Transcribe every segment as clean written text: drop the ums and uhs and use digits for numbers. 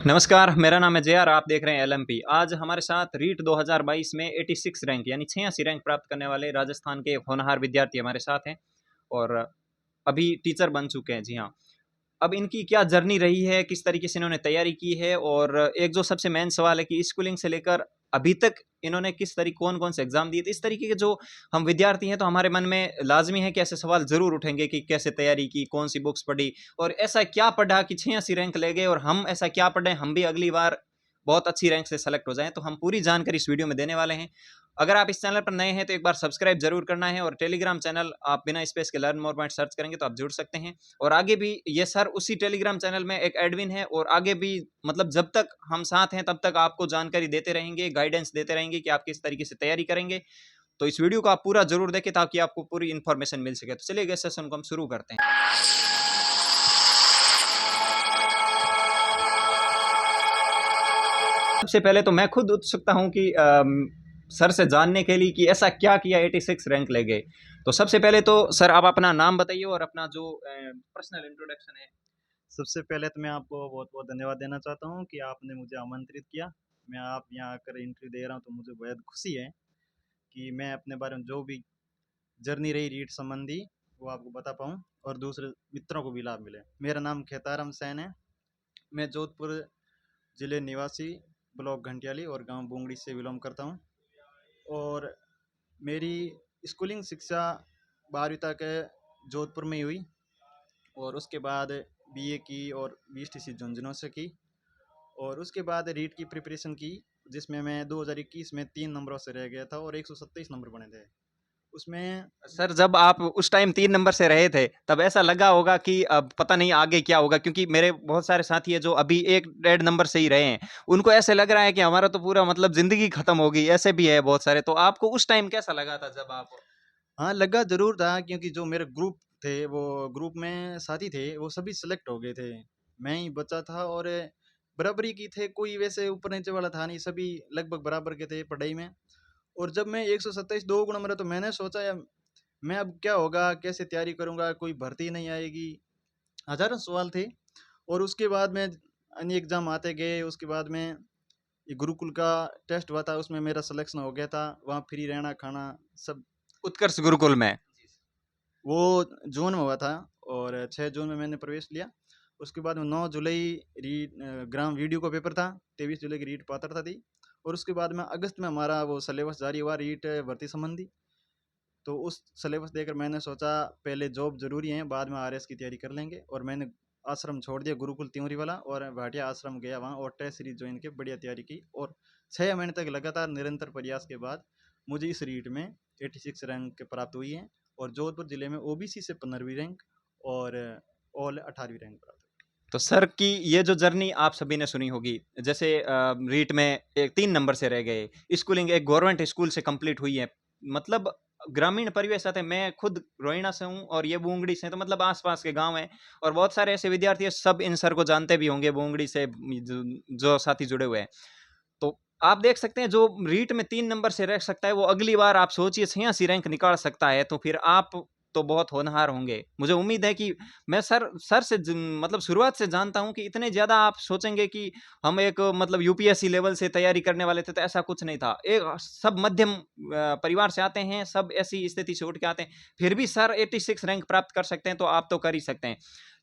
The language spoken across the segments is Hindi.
नमस्कार, मेरा नाम है जेआर, आप देख रहे हैं एलएमपी। आज हमारे साथ रीट 2022 में 86 रैंक यानी 86 रैंक प्राप्त करने वाले राजस्थान के होनहार विद्यार्थी हमारे साथ हैं और अभी टीचर बन चुके हैं। जी हाँ, अब इनकी क्या जर्नी रही है, किस तरीके से इन्होंने तैयारी की है और एक जो सबसे मेन सवाल है कि स्कूलिंग से लेकर अभी तक इन्होंने किस तरीके कौन-कौन से एग्ज़ाम दिए थे। इस तरीके के जो हम विद्यार्थी हैं तो हमारे मन में लाज़मी है कि ऐसे सवाल ज़रूर उठेंगे कि कैसे तैयारी की, कौन-सी बुक्स पढ़ी और ऐसा क्या पढ़ा कि 86 रैंक ले गए और हम ऐसा क्या पढ़ें, हम भी अगली बार बहुत अच्छी रैंक से सेलेक्ट हो जाएँ। तो हम पूरी जानकारी इस वीडियो में देने वाले हैं। अगर आप इस चैनल पर नए हैं तो एक बार सब्सक्राइब ज़रूर करना है और टेलीग्राम चैनल आप बिना स्पेस के लर्न मोर पॉइंट सर्च करेंगे तो आप जुड़ सकते हैं। और आगे भी ये सर उसी टेलीग्राम चैनल में एक एडमिन है और आगे भी मतलब जब तक हम साथ हैं तब तक आपको जानकारी देते रहेंगे, गाइडेंस देते रहेंगे कि आप किस तरीके से तैयारी करेंगे। तो इस वीडियो को आप पूरा ज़रूर देखें ताकि आपको पूरी इन्फॉर्मेशन मिल सके। तो चलिए इस सेशन को हम शुरू करते हैं। सबसे पहले तो मैं खुद उत्सुकता हूँ कि सर से जानने के लिए कि ऐसा क्या किया 86 रैंक ले गए। तो सबसे पहले तो सर आप अपना नाम बताइए और अपना जो पर्सनल इंट्रोडक्शन है। सबसे पहले तो मैं आपको बहुत-बहुत धन्यवाद देना चाहता हूँ कि आपने मुझे आमंत्रित किया। मैं आप यहाँ आकर इंटरव्यू दे रहा हूँ तो मुझे बेहद खुशी है कि मैं अपने बारे में जो भी जर्नी रही रीट संबंधी वो आपको बता पाऊँ और दूसरे मित्रों को भी लाभ मिले। मेरा नाम खेताराम सैन है। मैं जोधपुर ज़िले निवासी ब्लॉक घंटियाली और गांव बुंगड़ी से बिलोंग करता हूँ और मेरी स्कूलिंग शिक्षा 12वीं तक जोधपुर में ही हुई और उसके बाद बीए की और बीएसटीसी झुंझुनू से की और उसके बाद रीट की प्रिपरेशन की जिसमें मैं 2021 में 3 नंबरों से रह गया था और 127 नंबर बने थे उसमें। सर जब आप उस टाइम 3 नंबर से रहे थे, तब ऐसा लगा होगा कि अब पता नहीं आगे क्या होगा? क्योंकि मेरे बहुत सारे साथी हैं जो अभी 1 डेढ़ नंबर से ही रहे हैं। उनको ऐसे लग रहा है कि हमारा तो पूरा मतलब ज़िंदगी खत्म हो गई, ऐसे भी है बहुत सारे। तो आपको उस टाइम कैसा लगा था जब आप हाँ, लगा ज़रूर था क्योंकि जो मेरे ग्रुप थे वो ग्रुप में साथी थे वो सभी सेलेक्ट हो गए थे। मैं ही बचा था और बराबरी की थे, कोई वैसे ऊपर नीचे वाला था नहीं, सभी लगभग बराबर के थे पढ़ाई में। और जब मैं 127 2 गुना मेरा तो मैंने सोचा यार मैं अब क्या होगा, कैसे तैयारी करूँगा, कोई भर्ती नहीं आएगी, हज़ारों सवाल थे। और उसके बाद में अन्य एग्ज़ाम आते गए, उसके बाद में ये गुरुकुल का टेस्ट हुआ था, उसमें मेरा सिलेक्शन हो गया था। वहाँ फ्री रहना, खाना सब। उत्कर्ष गुरुकुल में? वो जून में हुआ था और 6 जून में मैंने प्रवेश लिया। उसके बाद में 9 जुलाई ग्राम वीडियो का पेपर था, 23 जुलाई की रीट पात्रता थी और उसके बाद में अगस्त में हमारा वो सिलेबस जारी हुआ रीट भर्ती संबंधी। तो उस सिलेबस देखकर मैंने सोचा पहले जॉब ज़रूरी है, बाद में आरएस की तैयारी कर लेंगे और मैंने आश्रम छोड़ दिया गुरुकुल त्योरी वाला और भाटिया आश्रम गया वहाँ और टेस्ट सीरीज ज्वाइन की, बढ़िया तैयारी की और 6 महीने तक लगातार निरंतर प्रयास के बाद मुझे इस रीट में 86 रैंक प्राप्त हुई है और जोधपुर जिले में ओबीसी से 15वीं रैंक और ऑल 18वीं रैंक प्राप्त हुई। तो सर की ये जो जर्नी आप सभी ने सुनी होगी, जैसे रीट में 3 नंबर से रह गए, स्कूलिंग एक गवर्नमेंट स्कूल से कंप्लीट हुई है। मतलब ग्रामीण परिवेश आते हैं, मैं खुद रोहिणा से हूँ और ये बूंगड़ी से हैं, तो मतलब आस-पास के गाँव हैं और बहुत सारे ऐसे विद्यार्थी हैं, सब इन सर को जानते भी होंगे बूंगड़ी से जो साथी जुड़े हुए हैं। तो आप देख सकते हैं जो रीट में 3 नंबर से रह सकता है, वो अगली बार आप सोचिए 86 रैंक निकाल सकता है, तो फिर आप तो बहुत होनहार होंगे। मुझे उम्मीद है कि मैं सर सर से मतलब शुरुआत से जानता हूँ कि इतने ज़्यादा आप सोचेंगे कि हम एक मतलब यूपीएससी लेवल से तैयारी करने वाले थे, तो ऐसा कुछ नहीं था। एक सब मध्यम परिवार से आते हैं, सब ऐसी स्थिति से उठ के आते हैं, फिर भी सर 86 रैंक प्राप्त कर सकते हैं, तो आप तो कर ही सकते हैं।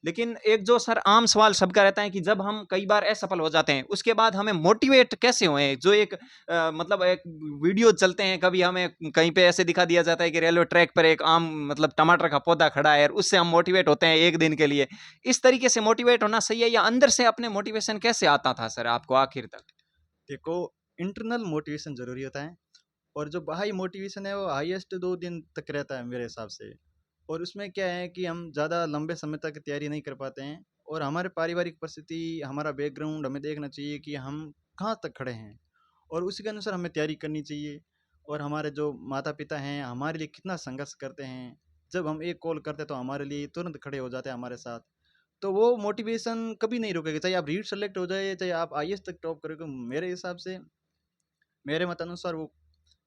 लेकिन एक जो सर आम सवाल सबका रहता है कि जब हम कई बार असफल हो जाते हैं, उसके बाद हमें मोटिवेट कैसे होएँ? जो एक मतलब एक वीडियो चलते हैं, कभी हमें कहीं पे ऐसे दिखा दिया जाता है कि रेलवे ट्रैक पर एक आम मतलब टमाटर का पौधा खड़ा है और उससे हम मोटिवेट होते हैं 1 दिन के लिए। इस तरीके से मोटिवेट होना सही है या अंदर से अपने मोटिवेशन कैसे आता था सर आपको आखिर तक? देखो, इंटरनल मोटिवेशन ज़रूरी होता है और जो बाहरी मोटिवेशन है वो हाईएस्ट 2 दिन तक रहता है मेरे हिसाब से। और उसमें क्या है कि हम ज़्यादा लंबे समय तक तैयारी नहीं कर पाते हैं और हमारे पारिवारिक परिस्थिति, हमारा बैकग्राउंड हमें देखना चाहिए कि हम कहाँ तक खड़े हैं और उसी के अनुसार हमें तैयारी करनी चाहिए। और हमारे जो माता-पिता हैं, हमारे लिए कितना संघर्ष करते हैं। जब हम एक कॉल करते हैं तो हमारे लिए तुरंत खड़े हो जाते हैं हमारे साथ। तो वो मोटिवेशन कभी नहीं रुकेगा, चाहे आप रीट सेलेक्ट हो जाए, चाहे आप आईएएस तक टॉप करोगे। मेरे हिसाब से, मेरे मतानुसार वो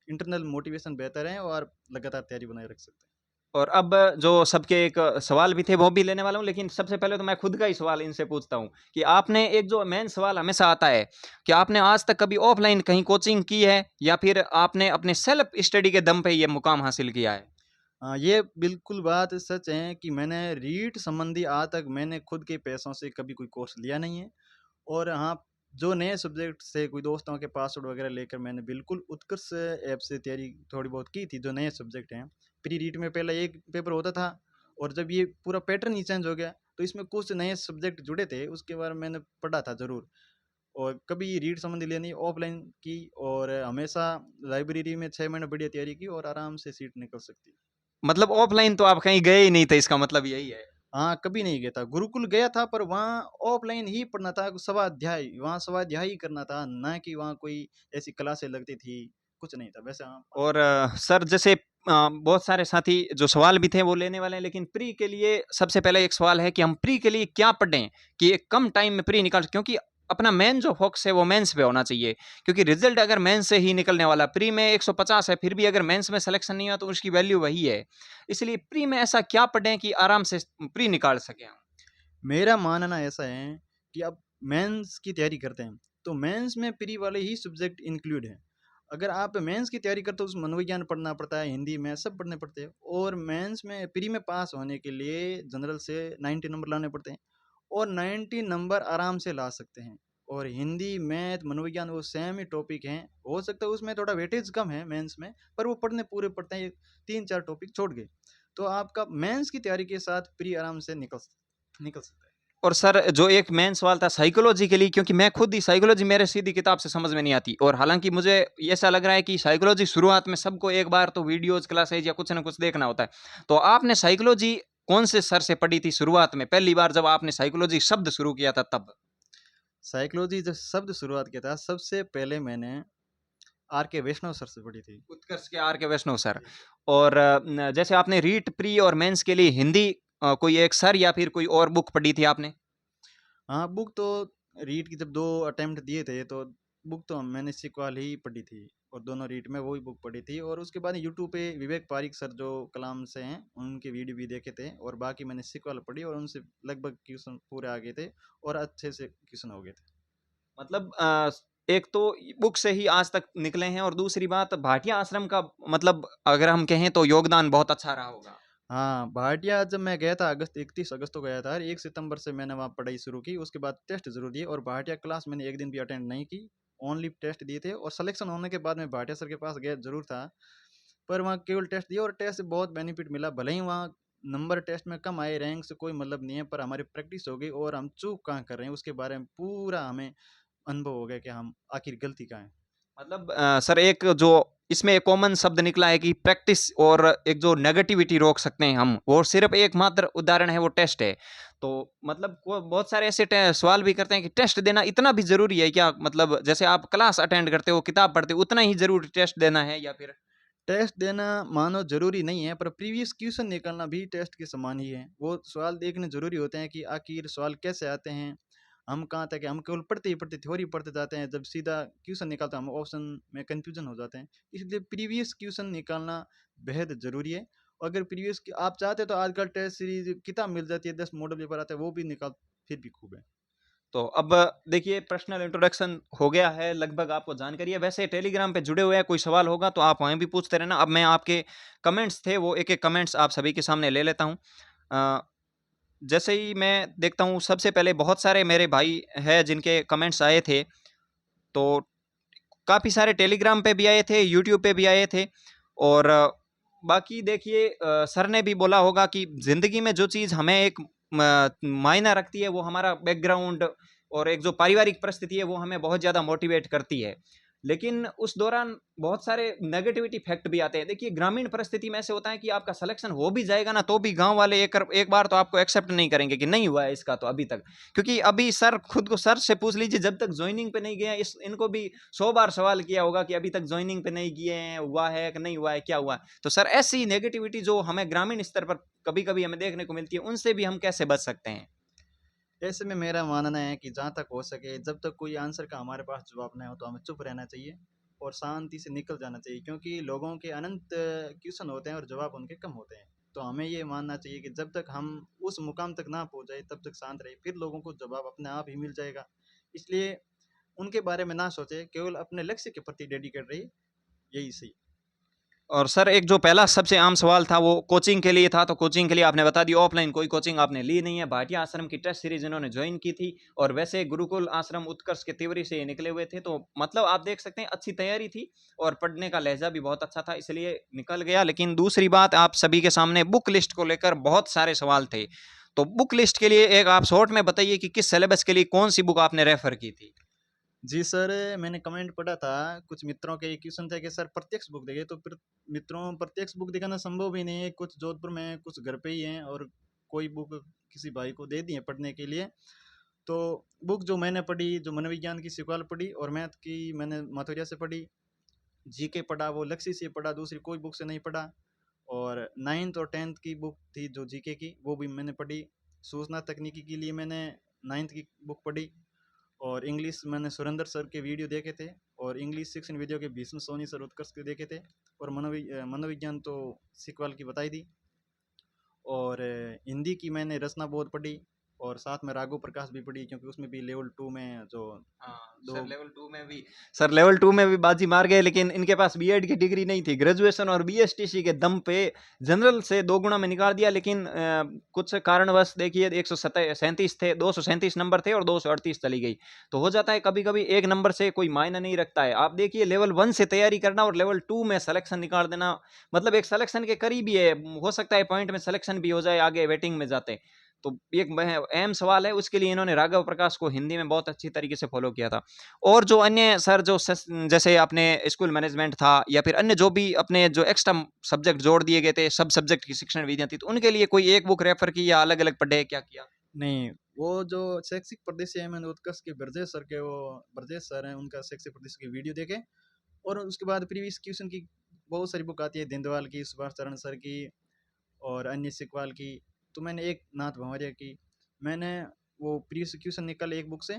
इंटरनल मोटिवेशन बेहतर है और लगातार तैयारी बनाए रख सकते हैं। और अब जो सबके एक सवाल भी थे वो भी लेने वाला हूँ, लेकिन सबसे पहले तो मैं खुद का ही सवाल इनसे पूछता हूँ कि आपने एक जो मेन सवाल हमेशा आता है कि आपने आज तक कभी ऑफलाइन कहीं कोचिंग की है या फिर आपने अपने सेल्फ स्टडी के दम पे ये मुकाम हासिल किया है? हाँ, ये बिल्कुल बात सच है कि मैंने रीट संबंधी आज तक मैंने खुद के पैसों से कभी कोई कोर्स लिया नहीं है। और हाँ, जो नए सब्जेक्ट से कोई दोस्तों के पासवर्ड वगैरह लेकर मैंने बिल्कुल उत्कर्ष ऐप से तैयारी थोड़ी बहुत की थी, जो नए सब्जेक्ट हैं। प्री रीट में पहले एक पेपर होता था, और जब ये पूरा पैटर्न ही चेंज हो गया तो इसमें कुछ नए सब्जेक्ट जुड़े थे, उसके बारे में मैंने पढ़ा था ज़रूर। और कभी रीड संबंधी लेनी ऑफलाइन की, और हमेशा लाइब्रेरी में 6 महीने बढ़िया तैयारी की, और आराम से सीट निकल सकती। मतलब ऑफलाइन तो आप कहीं गए ही नहीं थे, इसका मतलब यही है। हाँ, कभी नहीं गया था। गुरुकुल गया था, पर वहाँ ऑफ़लाइन ही पढ़ना था, स्वाध्याय, वहाँ स्वाध्याय ही करना था, ना कि वहाँ कोई ऐसी क्लासें लगती थी, कुछ नहीं था। वैसे हाँ, और सर जैसे बहुत सारे साथी जो सवाल भी थे वो लेने वाले हैं, लेकिन प्री के लिए सबसे पहले एक सवाल है कि हम प्री के लिए क्या पढ़ें कि एक कम टाइम में प्री निकाल, क्योंकि अपना मेन जो फोकस है वो मेंस पे होना चाहिए, क्योंकि रिजल्ट अगर मेंस से ही निकलने वाला, प्री में 150 है फिर भी अगर मेंस में सिलेक्शन नहीं हुआ तो उसकी वैल्यू वही है। इसलिए प्री में ऐसा क्या पढ़ें कि आराम से प्री निकाल सकें हम? मेरा मानना ऐसा है कि अब मेंस की तैयारी करते हैं, तो मेंस में प्री वाले ही सब्जेक्ट इंक्लूड हैं। अगर आप मेंस की तैयारी करते हो, उसमें मनोविज्ञान पढ़ना पड़ता है, हिंदी, मैथ सब पढ़ने पड़ते हैं। और मेंस में प्री में पास होने के लिए जनरल से 90 नंबर लाने पड़ते हैं, और 90 नंबर आराम से ला सकते हैं। और हिंदी, मैथ, मनोविज्ञान वो सेम ही टॉपिक हैं। हो सकता है उसमें थोड़ा वेटेज कम है मेंस में, पर वो पढ़ने पूरे पड़ते हैं, 3-4 टॉपिक छोड़ के। तो आपका मेंस की तैयारी के साथ प्री आराम से निकल सकता है। और सर जो एक मेन सवाल था साइकोलॉजी के लिए, क्योंकि मैं खुद ही साइकोलॉजी मेरे सीधी किताब से समझ में नहीं आती, और हालांकि मुझे ऐसा लग रहा है कि साइकोलॉजी शुरुआत में सबको एक बार तो वीडियोज क्लासेज या कुछ ना कुछ देखना होता है। तो आपने साइकोलॉजी कौन से सर से पढ़ी थी शुरुआत में, पहली बार जब आपने साइकोलॉजी शब्द शुरू किया था तब? साइकोलॉजी जब शब्द शुरुआत किया था, सबसे पहले मैंने आर के वैष्णव सर से पढ़ी थी। उत्कर्ष के आर के वैष्णव सर। और जैसे आपने रीट प्री और मेंस के लिए हिंदी कोई एक सर या फिर कोई और बुक पढ़ी थी आपने? हाँ, बुक तो रीड की जब 2 अटेम्प्ट दिए थे, तो बुक तो मैंने सिक्वाल ही पढ़ी थी, और दोनों रीड में वही बुक पढ़ी थी। और उसके बाद यूट्यूब पे विवेक पारिक सर जो कलाम से हैं, उनके वीडियो भी देखे थे, और बाकी मैंने सिक्वाल पढ़ी, और उनसे लगभग क्वेश्चन पूरे आ गए थे, और अच्छे से क्वेश्चन हो गए थे। मतलब एक तो बुक से ही आज तक निकले हैं, और दूसरी बात भाटिया आश्रम का, मतलब अगर हम कहें तो योगदान बहुत अच्छा रहा होगा। हाँ, भाटिया जब मैं गया था, 31 अगस्त को गया था, 1 सितंबर से मैंने वहाँ पढ़ाई शुरू की, उसके बाद टेस्ट ज़रूर दिए। और भाटिया क्लास मैंने एक दिन भी अटेंड नहीं की, ओनली टेस्ट दिए थे। और सिलेक्शन होने के बाद मैं भाटिया सर के पास गया ज़रूर था, पर वहाँ केवल टेस्ट दिए, और टेस्ट से बहुत बेनिफिट मिला। भले ही वहाँ नंबर टेस्ट में कम आए, रैंक से कोई मतलब नहीं है, पर हमारी प्रैक्टिस हो गई, और हम चूक कहाँ कर रहे हैं उसके बारे में पूरा हमें अनुभव हो गया कि हम आखिर गलती कहाँ है। मतलब सर एक जो इसमें एक कॉमन शब्द निकला है कि प्रैक्टिस, और एक जो नेगेटिविटी रोक सकते हैं हम, वो सिर्फ एकमात्र उदाहरण है वो टेस्ट है। तो मतलब बहुत सारे ऐसे सवाल भी करते हैं कि टेस्ट देना इतना भी जरूरी है क्या, मतलब जैसे आप क्लास अटेंड करते हो, किताब पढ़ते हो, उतना ही जरूरी टेस्ट देना है या फिर? टेस्ट देना मानो ज़रूरी नहीं है, पर प्रीवियस क्वेश्चन निकालना भी टेस्ट के समान ही है। वो सवाल देखने ज़रूरी होते हैं कि आखिर सवाल कैसे आते हैं, हम कहाँ तक है। हम केवल पढ़ते ही पढ़ते थ्योरी पढ़ते जाते हैं, जब सीधा क्वेश्चन निकालते हैं हम ऑप्शन में कन्फ्यूजन हो जाते हैं। इसलिए प्रीवियस क्वेश्चन निकालना बेहद ज़रूरी है। और अगर प्रीवियस आप चाहते हैं तो आजकल टेस्ट सीरीज किताब मिल जाती है, 10 मॉडल पेपर आते हैं, वो भी निकाल, फिर भी खूब है। तो अब देखिए पर्सनल इंट्रोडक्शन हो गया है, लगभग आपको जानकारी है। वैसे टेलीग्राम पे जुड़े हुए हैं, कोई सवाल होगा तो आप वहीं भी पूछते रहना। अब मैं आपके कमेंट्स थे वो एक एक कमेंट्स आप सभी के सामने ले लेता हूँ। अ, जैसे ही मैं देखता हूँ, सबसे पहले बहुत सारे मेरे भाई हैं जिनके कमेंट्स आए थे, तो काफ़ी सारे टेलीग्राम पे भी आए थे, यूट्यूब पे भी आए थे। और बाकी देखिए सर ने भी बोला होगा कि ज़िंदगी में जो चीज़ हमें एक मायना रखती है वो हमारा बैकग्राउंड, और एक जो पारिवारिक परिस्थिति है वो हमें बहुत ज़्यादा मोटिवेट करती है। लेकिन उस दौरान बहुत सारे नेगेटिविटी फैक्ट भी आते हैं। देखिए ग्रामीण परिस्थिति में ऐसे होता है कि आपका सिलेक्शन हो भी जाएगा ना, तो भी गाँव वाले एक बार तो आपको एक्सेप्ट नहीं करेंगे कि नहीं हुआ है इसका तो अभी तक। क्योंकि अभी सर खुद को सर से पूछ लीजिए, जब तक जॉइनिंग पे नहीं गए इस इनको भी 100 बार सवाल किया होगा कि अभी तक जॉइनिंग पे नहीं किए हैं, हुआ है कि नहीं हुआ है, क्या हुआ है? तो सर ऐसी नेगेटिविटी जो हमें ग्रामीण स्तर पर कभी-कभी हमें देखने को मिलती है, उनसे भी हम कैसे बच सकते हैं? ऐसे में मेरा मानना है कि जहाँ तक हो सके, जब तक कोई आंसर का हमारे पास जवाब नहीं हो, तो हमें चुप रहना चाहिए, और शांति से निकल जाना चाहिए, क्योंकि लोगों के अनंत क्वेश्चन होते हैं और जवाब उनके कम होते हैं। तो हमें ये मानना चाहिए कि जब तक हम उस मुकाम तक ना पहुँच जाए तब तक शांत रहे, फिर लोगों को जवाब अपने आप ही मिल जाएगा। इसलिए उनके बारे में ना सोचें, केवल अपने लक्ष्य के प्रति डेडिकेट रहिए, यही सही। और सर एक जो पहला सबसे आम सवाल था वो कोचिंग के लिए था, तो कोचिंग के लिए आपने बता दी ऑफलाइन कोई कोचिंग आपने ली नहीं है, भाटिया आश्रम की टेस्ट सीरीज इन्होंने ज्वाइन की थी और वैसे गुरुकुल आश्रम उत्कर्ष के तिवरी से ये निकले हुए थे, तो मतलब आप देख सकते हैं अच्छी तैयारी थी और पढ़ने का लहजा भी बहुत अच्छा था इसलिए निकल गया। लेकिन दूसरी बात, आप सभी के सामने बुक लिस्ट को लेकर बहुत सारे सवाल थे, तो बुक लिस्ट के लिए एक आप शॉर्ट में बताइए कि किस सिलेबस के लिए कौन सी बुक आपने रेफर की थी। जी सर, मैंने कमेंट पढ़ा था, कुछ मित्रों के क्वेश्चन थे कि सर प्रत्यक्ष बुक देखिए, तो फिर मित्रों प्रत्यक्ष बुक दिखाना संभव ही नहीं है, कुछ जोधपुर में कुछ घर पे ही हैं और कोई बुक किसी भाई को दे दी है पढ़ने के लिए। तो बुक जो मैंने पढ़ी, जो मनोविज्ञान की सिक्वाल पढ़ी और मैथ की मैंने माथुरिया से पढ़ी, जीके पढ़ा वो लक्ष्य से पढ़ा, दूसरी कोई बुक से नहीं पढ़ा। और 9th और 10th की बुक थी जो जीके की, वो भी मैंने पढ़ी। सूचना तकनीकी के लिए मैंने 9th की बुक पढ़ी। और इंग्लिश मैंने सुरेंद्र सर के वीडियो देखे थे, और इंग्लिश शिक्षण वीडियो के भीष्म सोनी सर उत्कर्ष के देखे थे। और मनोविज्ञान तो सिक्वाल की बताई दी। और हिंदी की मैंने रचना बोध पढ़ी, और साथ में राघव प्रकाश भी पढ़ी, क्योंकि उसमें भी लेवल 2 में जो हाँ, दो। सर लेवल 2 में भी बाजी मार गए, लेकिन इनके पास बीएड की डिग्री नहीं थी, ग्रेजुएशन और बीएसटीसी के दम पे जनरल से 2 गुना में निकाल दिया, लेकिन कुछ कारणवश देखिए 137 थे, 237 नंबर थे और 238 चली गई। तो हो जाता है कभी-कभी, एक नंबर से कोई मायने नहीं रखता है। आप देखिए लेवल 1 से तैयारी करना और लेवल 2 में सिलेक्शन निकाल देना, मतलब एक सिलेक्शन के करीब ही है, हो सकता है पॉइंट में सिलेक्शन भी हो जाए, आगे वेटिंग में जाते। तो एक अहम सवाल है, उसके लिए इन्होंने राघव प्रकाश को हिंदी में बहुत अच्छी तरीके से फॉलो किया था। और जो अन्य सर जो जैसे आपने स्कूल मैनेजमेंट था या फिर अन्य जो भी अपने जो एक्स्ट्रा सब्जेक्ट जोड़ दिए गए थे, सब सब्जेक्ट की शिक्षण विधियां थी, तो उनके लिए कोई एक बुक रेफर की या अलग अलग पढ़े, क्या किया? नहीं, वो जो शैक्षिक प्रदेशीय है, मैंने उत्कर्ष के ब्रजेश सर के, वो ब्रजेश सर हैं, उनका शैक्षिक प्रदेश की वीडियो देखे। और उसके बाद प्रीवियस क्वेश्चन की बहुत सारी बुक आती है, दिंदवाल की, सुभाष चरण सर की, और अन्य सिकवाल की। तो मैंने एक नाथ भंवरिया की, मैंने वो प्रीवियस क्वेश्चन निकल एक बुक से,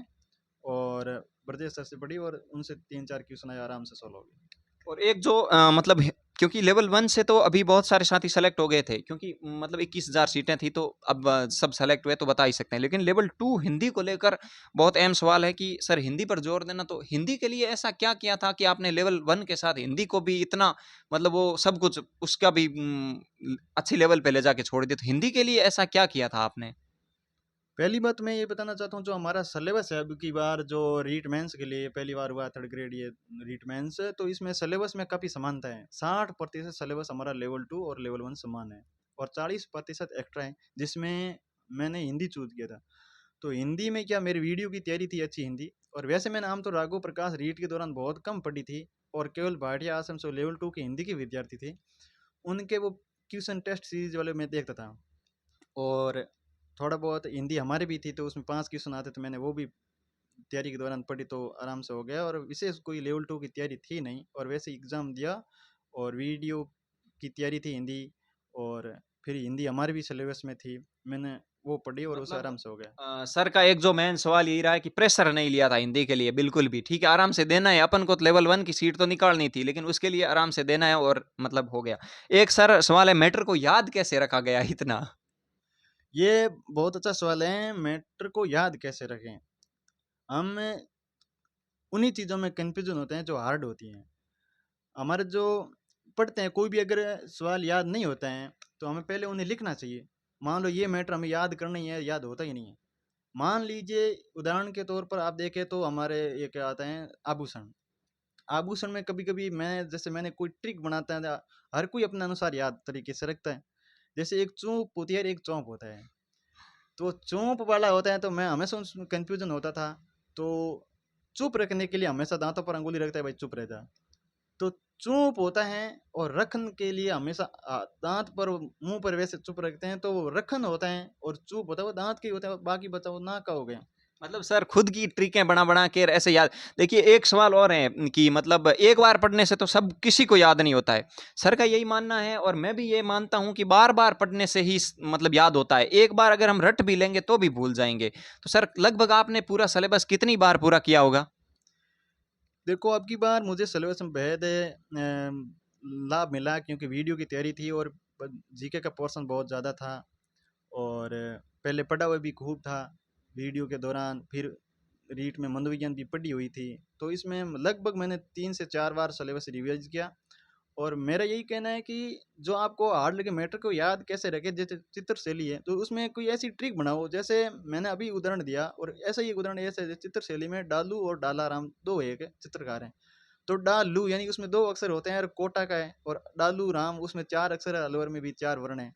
और ब्रजेश सर से पढ़ी, और उनसे 3-4 क्वेश्चन आए, आराम से सॉल्व हो गए। और एक जो मतलब क्योंकि लेवल 1 से तो अभी बहुत सारे साथी सेलेक्ट हो गए थे, क्योंकि मतलब 21,000 सीटें थी, तो अब सब सेलेक्ट हुए तो बता ही सकते हैं। लेकिन लेवल 2 हिंदी को लेकर बहुत अहम सवाल है कि सर हिंदी पर जोर देना, तो हिंदी के लिए ऐसा क्या किया था कि आपने लेवल 1 के साथ हिंदी को भी इतना, मतलब वो सब कुछ उसका भी अच्छी लेवल पे ले जाके छोड़ दिया, तो हिंदी के लिए ऐसा क्या किया था आपने? पहली बात मैं ये बताना चाहता हूँ, जो हमारा सिलेबस है अब की बार, जो रीट मेंस के लिए पहली बार हुआ, थर्ड ग्रेड ये रीट मेंस, तो इसमें सिलेबस में काफ़ी समानता है। 60% सिलेबस हमारा लेवल 2 और लेवल 1 समान है, और 40% एक्स्ट्रा है, जिसमें मैंने हिंदी चूज किया था। तो हिंदी में क्या, मेरी वीडियो की तैयारी थी अच्छी हिंदी, और वैसे मैंने आम तो राघव प्रकाश रीट के दौरान बहुत कम पढ़ी थी, और केवल भाटिया आश्रम से लेवल 2 के हिंदी के विद्यार्थी थे, उनके वो क्वेश्चन टेस्ट सीरीज वाले मैं देखता था। और थोड़ा बहुत हिंदी हमारी भी थी, तो उसमें 5 क्वेश्चन आते, तो मैंने वो भी तैयारी के दौरान पढ़ी, तो आराम से हो गया। और विशेष कोई लेवल 2 की तैयारी थी नहीं, और वैसे एग्ज़ाम दिया, और वीडियो की तैयारी थी हिंदी, और फिर हिंदी हमारी भी सिलेबस में थी, मैंने वो पढ़ी और उससे मतलब आराम से हो गया। सर का एक जो मेन सवाल यही रहा है कि प्रेशर नहीं लिया था हिंदी के लिए बिल्कुल भी, ठीक है, आराम से देना है, अपन को लेवल 1 की सीट तो निकालनी थी, लेकिन उसके लिए आराम से देना है और मतलब हो गया। एक सर सवाल है, मैटर को याद कैसे रखा गया इतना? ये बहुत अच्छा सवाल है, मैटर को याद कैसे रखें? हम उन्हीं चीज़ों में कन्फ्यूज़न होते हैं जो हार्ड होती हैं। हमारे जो पढ़ते हैं, कोई भी अगर सवाल याद नहीं होता है, तो हमें पहले उन्हें लिखना चाहिए। मान लो ये मैटर हमें याद करना ही है, याद होता ही नहीं है। मान लीजिए उदाहरण के तौर पर आप देखें, तो हमारे ये क्या आता है, आभूषण। आभूषण में कभी-कभी मैंने कोई ट्रिक बनाता है, हर कोई अपने अनुसार याद तरीके से रखता है। जैसे एक चूप होती है और एक चौंप होता है। तो चोंप वाला होता है, तो मैं हमेशा उसमें कन्फ्यूज़न होता था। तो चुप रखने के लिए हमेशा दाँतों पर अंगुली रखता है, भाई चुप रह जा। तो चुप होता है, और रखन के लिए हमेशा दाँत पर मुँह पर वैसे चुप रखते हैं, तो वो रखन होता है, और चुप होता है वो दाँत का ही होता है, बाकी बचा वो नाक का हो गया। मतलब सर खुद की ट्रिकें बना-बना के ऐसे याद। देखिए एक सवाल और है कि मतलब एक बार पढ़ने से तो सब किसी को याद नहीं होता है। सर का यही मानना है और मैं भी ये मानता हूँ कि बार-बार पढ़ने से ही मतलब याद होता है। एक बार अगर हम रट भी लेंगे तो भी भूल जाएँगे। तो सर लगभग आपने पूरा सिलेबस कितनी बार पूरा किया होगा? देखो, अब की बार मुझे सिलेबस में बेहद लाभ मिला, क्योंकि वीडियो की तैयारी थी, और जीके का पोर्शन बहुत ज़्यादा था, और पहले पढ़ा हुआ भी खूब था वीडियो के दौरान, फिर रीट में मनोविज्ञान भी पढ़ी हुई थी। तो इसमें लगभग मैंने 3 से 4 बार सिलेबस रिवाइज़ किया, और मेरा यही कहना है कि जो आपको हार्ड लगे मैटर को याद कैसे रखें, जैसे चित्रशैली है तो उसमें कोई ऐसी ट्रिक बनाओ, जैसे मैंने अभी उदाहरण दिया, और ऐसा ही एक उदाहरण ऐसे है, चित्रशैली में डालू और डालाराम दो एक चित्रकार हैं। तो डालू यानी उसमें 2 अक्षर होते हैं और कोटा का है, और डालू राम उसमें 4 अक्षर है, अलवर में भी 4 वर्ण हैं।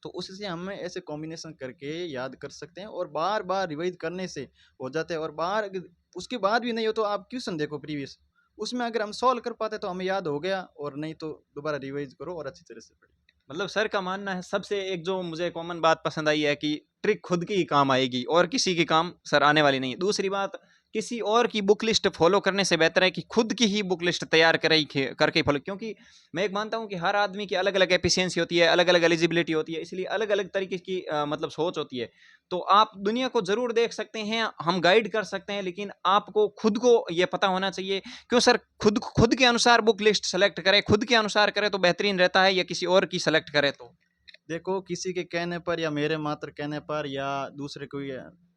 तो उससे हम ऐसे कॉम्बिनेशन करके याद कर सकते हैं, और बार-बार रिवाइज़ करने से हो जाता है, और बार अगर उसके बाद भी नहीं हो तो आप क्वेश्चन देखो प्रीवियस, उसमें अगर हम सॉल्व कर पाते तो हमें याद हो गया, और नहीं तो दोबारा रिवाइज़ करो और अच्छी तरह से पढ़िए। मतलब सर का मानना है सबसे एक जो मुझे कॉमन बात पसंद आई है कि ट्रिक खुद की ही काम आएगी और किसी की काम सर आने वाली नहीं है। दूसरी बात, किसी और की बुक लिस्ट फॉलो करने से बेहतर है कि खुद की ही बुक लिस्ट तैयार करके फॉलो, क्योंकि मैं एक मानता हूं कि हर आदमी की अलग अलग एफिशिएंसी होती है, अलग अलग एलिजिबिलिटी होती है, इसलिए अलग अलग तरीके की मतलब सोच होती है। तो आप दुनिया को जरूर देख सकते हैं, हम गाइड कर सकते हैं, लेकिन आपको खुद को यह पता होना चाहिए। क्यों सर, खुद खुद के अनुसार बुक लिस्ट सेलेक्ट करें, खुद के अनुसार करें तो बेहतरीन रहता है, या किसी और की सेलेक्ट करें तो? देखो, किसी के कहने पर या मेरे मात्र कहने पर या दूसरे कोई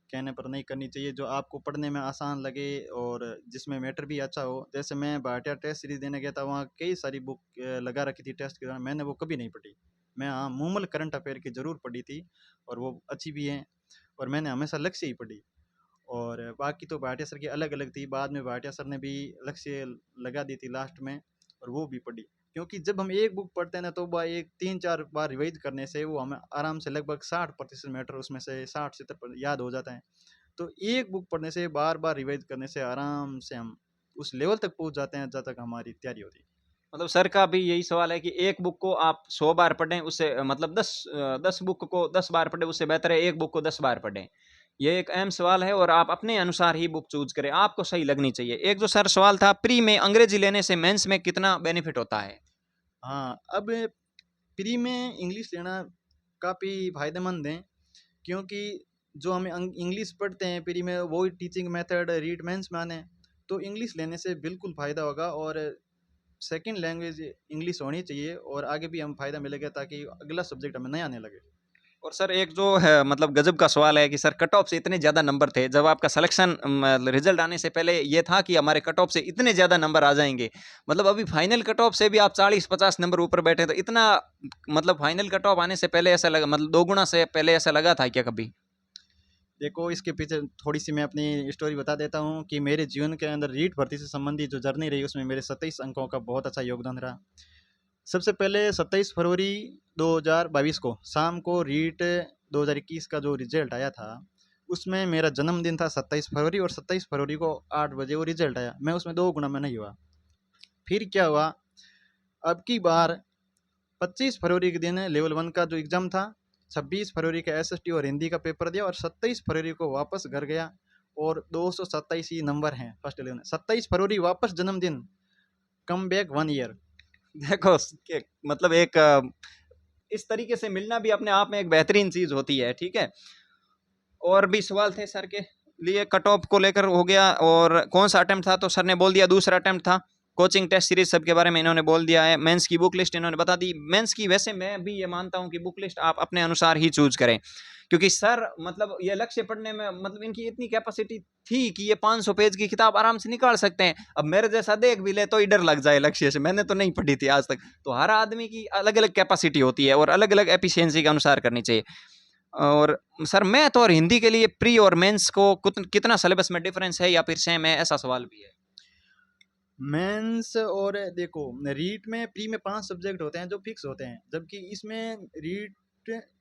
कहने पर नहीं करनी चाहिए, जो आपको पढ़ने में आसान लगे और जिसमें मैटर भी अच्छा हो। जैसे मैं भाटिया टेस्ट सीरीज़ देने गया था, वहाँ कई सारी बुक लगा रखी थी टेस्ट के दौरान, मैंने वो कभी नहीं पढ़ी। मैं हाँ, मूमल करंट अफेयर की ज़रूर पढ़ी थी, और वो अच्छी भी हैं, और मैंने हमेशा लक्ष्य ही पढ़ी। और बाकी तो भाटिया सर की अलग-अलग थी, बाद में भाटिया सर ने भी लक्ष्य लगा दी थी लास्ट में, और वो भी पढ़ी। क्योंकि जब हम एक बुक पढ़ते हैं ना, तो वह एक 3-4 बार रिवाइज़ करने से वो हमें आराम से लगभग 60% मैटर उसमें से 60-70% याद हो जाता है। तो एक बुक पढ़ने से बार-बार रिवाइज़ करने से आराम से हम उस लेवल तक पहुँच जाते हैं जहाँ तक हमारी तैयारी होती है। मतलब सर का भी यही सवाल है कि एक बुक को आप 100 बार पढ़ें, उससे मतलब 10 बुक को 10 बार पढ़ें, उससे बेहतर है एक बुक को 10 बार पढ़ें। ये एक अहम सवाल है, और आप अपने अनुसार ही बुक चूज़ करें, आपको सही लगनी चाहिए। एक जो सर सवाल था, प्री में अंग्रेजी लेने से मेंस में कितना बेनिफिट होता है? हाँ, अब प्री में इंग्लिश लेना काफ़ी फ़ायदेमंद है, क्योंकि जो हमें इंग्लिश पढ़ते हैं प्री में, वही टीचिंग मेथड रीट मेंस में आने हैं। तो इंग्लिश लेने से बिल्कुल फ़ायदा होगा, और सेकंड लैंग्वेज इंग्लिश होनी चाहिए, और आगे भी हम फ़ायदा मिलेगा ताकि अगला सब्जेक्ट हमें नया आने लगे। और सर एक जो है मतलब गजब का सवाल है कि सर कट ऑफ से इतने ज़्यादा नंबर थे, जब आपका सिलेक्शन रिजल्ट आने से पहले ये था कि हमारे कट ऑफ से इतने ज़्यादा नंबर आ जाएंगे, मतलब अभी फाइनल कट ऑफ से भी आप 40-50 नंबर ऊपर बैठे, तो इतना मतलब फाइनल कट ऑफ आने से पहले ऐसा लगा, मतलब 2 गुना से पहले ऐसा लगा था क्या कभी? देखो, इसके पीछे थोड़ी-सी मैं अपनी स्टोरी बता देता हूँ कि मेरे जीवन के अंदर रीट भर्ती से संबंधित जो जर्नी रही, उसमें मेरे 27 अंकों का बहुत अच्छा योगदान रहा। सबसे पहले 27 फरवरी 2022 को शाम को रीट 2021 का जो रिजल्ट आया था, उसमें मेरा जन्मदिन था 27 फरवरी, और 27 फरवरी को 8 बजे वो रिजल्ट आया। मैं उसमें 2 गुना में नहीं हुआ। फिर क्या हुआ, अब की बार 25 फरवरी के दिन लेवल 1 का जो एग्ज़ाम था, 26 फरवरी का एसएसटी और हिंदी का पेपर दिया, और 27 फरवरी को वापस घर गया, और 227 ही नंबर हैं फर्स्ट लेवल में। 27 फरवरी वापस जन्मदिन, कम बैक 1 ईयर। देखो मतलब एक इस तरीके से मिलना भी अपने आप में एक बेहतरीन चीज़ होती है, ठीक है? और भी सवाल थे सर के लिए, कट ऑफ को लेकर हो गया, और कौन सा अटेम्प्ट था तो सर ने बोल दिया दूसरा अटेम्प्ट था। कोचिंग टेस्ट सीरीज सब के बारे में इन्होंने बोल दिया है। मेंस की बुक लिस्ट इन्होंने बता दी। मेंस की वैसे मैं भी ये मानता हूं कि बुक लिस्ट आप अपने अनुसार ही चूज करें, क्योंकि सर मतलब ये लक्ष्य पढ़ने में मतलब इनकी इतनी कैपेसिटी थी कि ये 500 पेज की किताब आराम से निकाल सकते हैं। अब मेरे जैसा देख भी ले तो ही डर लग जाए लक्ष्य से, मैंने तो नहीं पढ़ी थी आज तक। तो हर आदमी की अलग अलग कैपेसिटी होती है और अलग अलग एफिशिएंसी के अनुसार करनी चाहिए। और सर मैथ और हिंदी के लिए प्री और मेंस को कितना सिलेबस में डिफरेंस है या फिर सेम है, ऐसा सवाल भी है। मेंस और देखो, रीट में प्री में 5 सब्जेक्ट होते हैं जो फिक्स होते हैं, जबकि इसमें रीट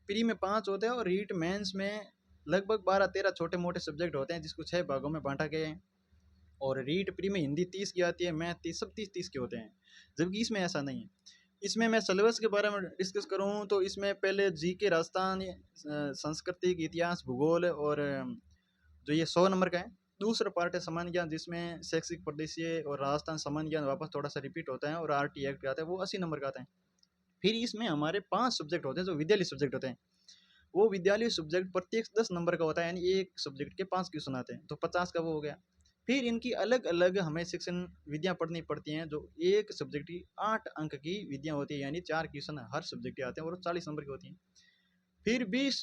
प्री में 5 होते हैं, और रीट मेंस में लगभग 12-13 छोटे-मोटे सब्जेक्ट होते हैं जिसको 6 भागों में बाँटा गया है। और रीट प्री में हिंदी 30 की आती है, मैथ 30, सब 30-30 के होते हैं, जबकि इसमें ऐसा नहीं है। इसमें मैं सिलेबस के बारे में डिस्कस करूँ तो इसमें पहले जीके, राजस्थान, सांस्कृतिक, इतिहास, भूगोल, और जो ये 100 नंबर का है। दूसरा पार्ट है सामान्य ज्ञान, जिसमें शैक्षिक परिदृश्य और राजस्थान सामान्य ज्ञान वापस थोड़ा सा रिपीट होता है, और आरटी एक्ट आता है, वो 80 नंबर का आता है। फिर इसमें हमारे 5 सब्जेक्ट होते हैं जो विद्यालय सब्जेक्ट होते हैं। वो विद्यालय सब्जेक्ट प्रत्येक 10 नंबर का होता है, यानी एक सब्जेक्ट के 5 क्वेश्चन आते हैं, तो 50 का वो हो गया। फिर इनकी अलग-अलग हमें सेक्शन विधियाँ पढ़नी पड़ती हैं, जो एक सब्जेक्ट की 8 अंक की विधियाँ होती हैं, यानी 4 क्वेश्चन हर सब्जेक्ट के आते हैं और वो 40 नंबर की होती हैं। फिर 20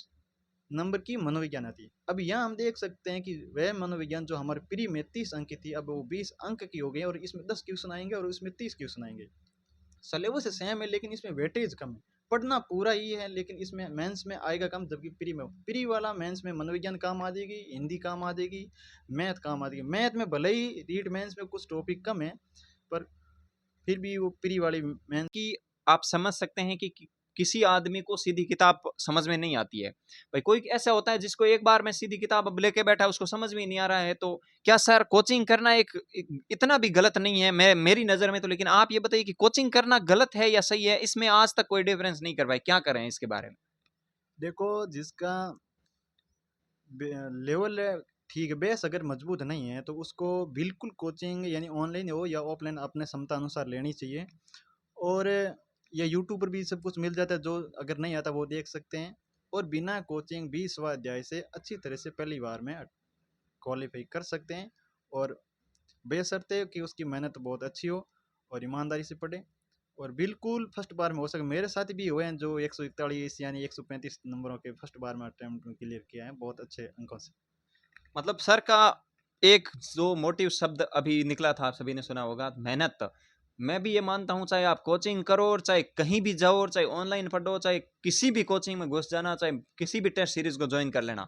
नंबर की मनोविज्ञान आती है। अब यहाँ हम देख सकते हैं कि वह मनोविज्ञान जो हमारे प्री में 30 अंक की थी, अब वो 20 अंक की हो गई और इसमें 10 क्वेश्चन आएँगे और उसमें 30 क्वेश्चन आएँगे। सिलेबस सेम है लेकिन इसमें वेटेज कम है। पढ़ना पूरा ही है लेकिन इसमें मेंस में आएगा कम, जबकि प्री में प्री वाला मेंस में मनोविज्ञान काम आ जाएगी, हिंदी काम आ जाएगी, मैथ काम आ जाएगी। मैथ में भले ही रीड मेंस में कुछ टॉपिक कम है, पर फिर भी वो प्री वाली मेंस कि आप समझ सकते हैं कि किसी आदमी को सीधी किताब समझ में नहीं आती है। भाई कोई ऐसा होता है जिसको एक बार में सीधी किताब अब लेके बैठा है, उसको समझ में ही नहीं आ रहा है, तो क्या सर कोचिंग करना इतना भी गलत नहीं है मैं मेरी नज़र में तो? लेकिन आप ये बताइए कि कोचिंग करना गलत है या सही है? इसमें आज तक कोई डिफरेंस नहीं कर पाए, क्या करें इसके बारे में? देखो, जिसका लेवल ठीक है, बेस अगर मजबूत नहीं है तो उसको बिल्कुल कोचिंग यानी ऑनलाइन हो या ऑफलाइन अपने क्षमता अनुसार लेनी चाहिए। और ये यूट्यूब पर भी सब कुछ मिल जाता है, जो अगर नहीं आता वो देख सकते हैं। और बिना कोचिंग भी स्वाध्याय से अच्छी तरह से पहली बार में क्वालिफाई कर सकते हैं, और बेशर्ते कि उसकी मेहनत बहुत अच्छी हो और ईमानदारी से पढ़े, और बिल्कुल फर्स्ट बार में हो सके। मेरे साथ भी हुए हैं जो 141 यानी 135 नंबरों के फर्स्ट बार में अटेम्प्ट क्लियर किया है बहुत अच्छे अंकों से। मतलब सर का एक जो मोटिव शब्द अभी निकला था, आप सभी ने सुना होगा, मेहनत। मैं भी ये मानता हूँ, चाहे आप कोचिंग करो और चाहे कहीं भी जाओ और चाहे ऑनलाइन पढ़ो, चाहे किसी भी कोचिंग में घुस जाना, चाहे किसी भी टेस्ट सीरीज को ज्वाइन कर लेना,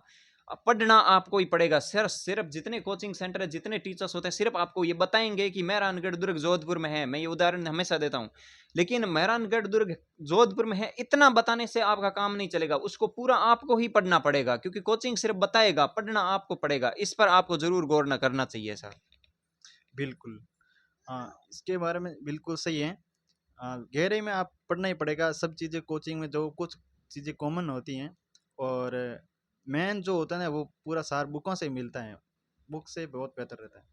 पढ़ना आपको ही पड़ेगा। सिर्फ सिर्फ जितने कोचिंग सेंटर है, जितने टीचर्स होते हैं, सिर्फ आपको ये बताएंगे कि मेहरानगढ़ दुर्ग जोधपुर में है। मैं ये उदाहरण हमेशा देता हूँ, लेकिन मेहरानगढ़ दुर्ग जोधपुर में है इतना बताने से आपका काम नहीं चलेगा, उसको पूरा आपको ही पढ़ना पड़ेगा, क्योंकि कोचिंग सिर्फ बताएगा, पढ़ना आपको पड़ेगा। इस पर आपको जरूर गौर न करना चाहिए सर। बिल्कुल। हाँ, इसके बारे में बिल्कुल सही है। गहराई में आप पढ़ना ही पड़ेगा सब चीज़ें। कोचिंग में जो कुछ चीज़ें कॉमन होती हैं, और मेन जो होता है ना वो पूरा सार बुकों से ही मिलता है, बुक से बहुत बेहतर रहता है।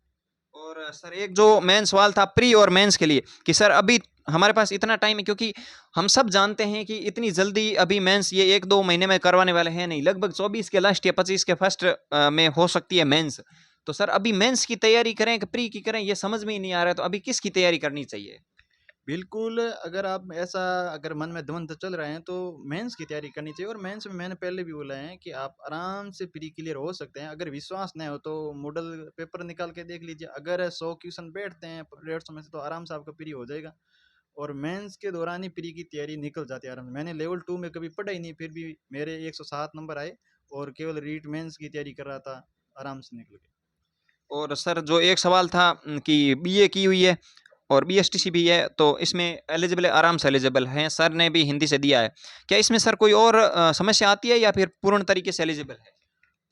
और सर एक जो मेन सवाल था प्री और मेंस के लिए, कि सर अभी हमारे पास इतना टाइम है, क्योंकि हम सब जानते हैं कि इतनी जल्दी अभी मेंस ये 1-2 महीने में करवाने वाले हैं नहीं, लगभग 24 के लास्ट या 25 के फर्स्ट में हो सकती है मेंस। तो सर अभी मेंस की तैयारी करें कि प्री की करें, ये समझ में ही नहीं आ रहा है, तो अभी किसकी तैयारी करनी चाहिए? बिल्कुल, अगर आप ऐसा अगर मन में द्वंद चल रहे हैं तो मेंस की तैयारी करनी चाहिए। और मेंस में मैंने पहले भी बोला है कि आप आराम से प्री क्लियर हो सकते हैं। अगर विश्वास नहीं हो तो मॉडल पेपर निकाल के देख लीजिए, अगर 100 क्वेश्चन बैठते हैं 150 में से तो आराम से आपका प्री हो जाएगा। और मेंस के दौरान ही प्री की तैयारी निकल जाती है आराम से। मैंने लेवल 2 में कभी पढ़ा ही नहीं, फिर भी मेरे 107 नंबर आए और केवल रीट मेंस की तैयारी कर रहा था, आराम से निकल गए। और सर जो एक सवाल था कि बीए की हुई है और बीएसटीसी भी है, तो इसमें एलिजिबल है, आराम से एलिजिबल हैं, सर ने भी हिंदी से दिया है। क्या इसमें सर कोई और समस्या आती है या फिर पूर्ण तरीके से एलिजिबल है?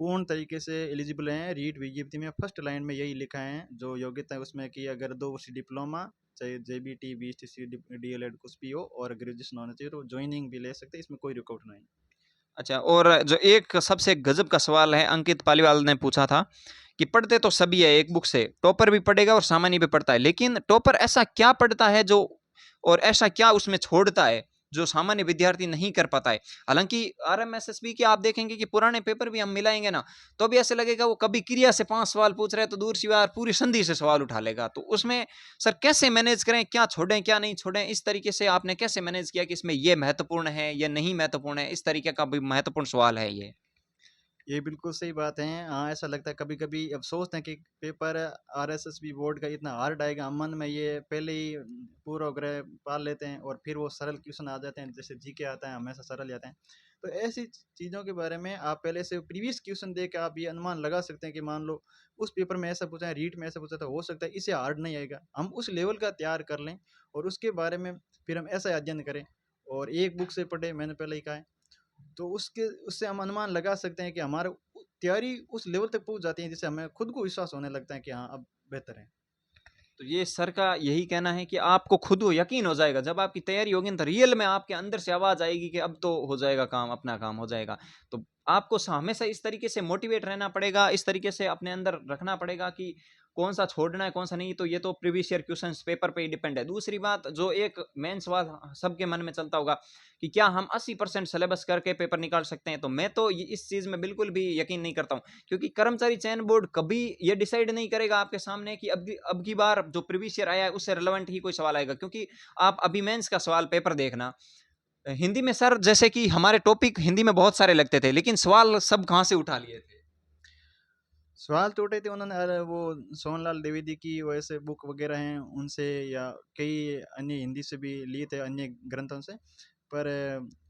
पूर्ण तरीके से एलिजिबल हैं। रीट विज्ञप्ति में फर्स्ट लाइन में यही लिखा है जो योग्यता है उसमें, कि अगर 2 वर्ष डिप्लोमा, चाहे जेबीटी बीएसटीसी डीएलएड कुछ भी हो, और ग्रेजुएशन होना चाहिए, तो ज्वाइनिंग भी ले सकते हैं, इसमें कोई रुकावट नहीं। अच्छा, और जो एक सबसे गजब का सवाल है, अंकित पालीवाल ने पूछा था कि पढ़ते तो सभी है एक बुक से, टॉपर भी पढ़ेगा और सामान्य भी पढ़ता है, लेकिन टॉपर ऐसा क्या पढ़ता है जो, और ऐसा क्या उसमें छोड़ता है जो सामान्य विद्यार्थी नहीं कर पाता है? हालांकि आरएमएसएसबी के आप देखेंगे कि पुराने पेपर भी हम मिलाएंगे ना, तो भी ऐसे लगेगा वो कभी क्रिया से 5 सवाल पूछ रहे हैं तो दूर सी बात पूरी संधि से सवाल उठा लेगा। तो उसमें सर कैसे मैनेज करें, क्या छोड़ें क्या नहीं छोड़ें, इस तरीके से आपने कैसे मैनेज किया कि इसमें ये महत्वपूर्ण है ये नहीं महत्वपूर्ण है? इस तरीके का भी महत्वपूर्ण सवाल है ये। ये बिल्कुल सही बात है। हाँ, ऐसा लगता है कभी-कभी, अब सोचते हैं कि पेपर आरएसएसबी बोर्ड का इतना हार्ड आएगा, हम मन में ये पहले ही पूर्वाग्रह पाल लेते हैं और फिर वो सरल क्वेश्चन आ जाते हैं, जैसे जीके आता है हमेशा सरल ही आते हैं। तो ऐसी चीज़ों के बारे में आप पहले से प्रीवियस क्वेश्चन देख के आप ये अनुमान लगा सकते हैं कि मान लो उस पेपर में ऐसा पूछा है, रीट में ऐसा पूछा था, हो सकता है इससे हार्ड नहीं आएगा। हम उस लेवल का तैयार कर लें और उसके बारे में फिर हम ऐसा अध्ययन करें और एक बुक से पढ़ें, मैंने पहले ही कहा है। तो उसके उससे हम अनुमान लगा सकते हैं कि हमारा तैयारी उस लेवल तक पहुंच जाती है जिससे हमें खुद को विश्वास होने लगता है कि हाँ अब बेहतर है। तो ये सर का यही कहना है कि आपको खुद को यकीन हो जाएगा, जब आपकी तैयारी होगी ना, तो रियल में आपके अंदर से आवाज आएगी कि अब तो हो जाएगा काम, अपना काम हो जाएगा। तो आपको हमेशा इस तरीके से मोटिवेट रहना पड़ेगा, इस तरीके से अपने अंदर रखना पड़ेगा कि कौन सा छोड़ना है कौन सा नहीं, तो ये तो प्रीवियस ईयर क्वेश्चंस पेपर पे ही डिपेंड है। दूसरी बात, जो एक मेन सवाल सबके मन में चलता होगा कि क्या हम 80% सिलेबस करके पेपर निकाल सकते हैं, तो मैं तो इस चीज में बिल्कुल भी यकीन नहीं करता हूँ, क्योंकि कर्मचारी चयन बोर्ड कभी ये डिसाइड नहीं करेगा आपके सामने कि अब की बार जो प्रीवियस ईयर आया है उससे रिलेवेंट ही कोई सवाल आएगा। क्योंकि आप अभी मेंस का सवाल पेपर देखना, हिंदी में सर जैसे कि हमारे टॉपिक हिंदी में बहुत सारे लगते थे, लेकिन सवाल सब कहाँ से उठा लिए थे। सवाल तो उठे थे उन्होंने, अरे वो सोनलाल द्विवेदी की वैसे बुक वगैरह हैं उनसे, या कई अन्य हिंदी से भी लिए थे अन्य ग्रंथों से। पर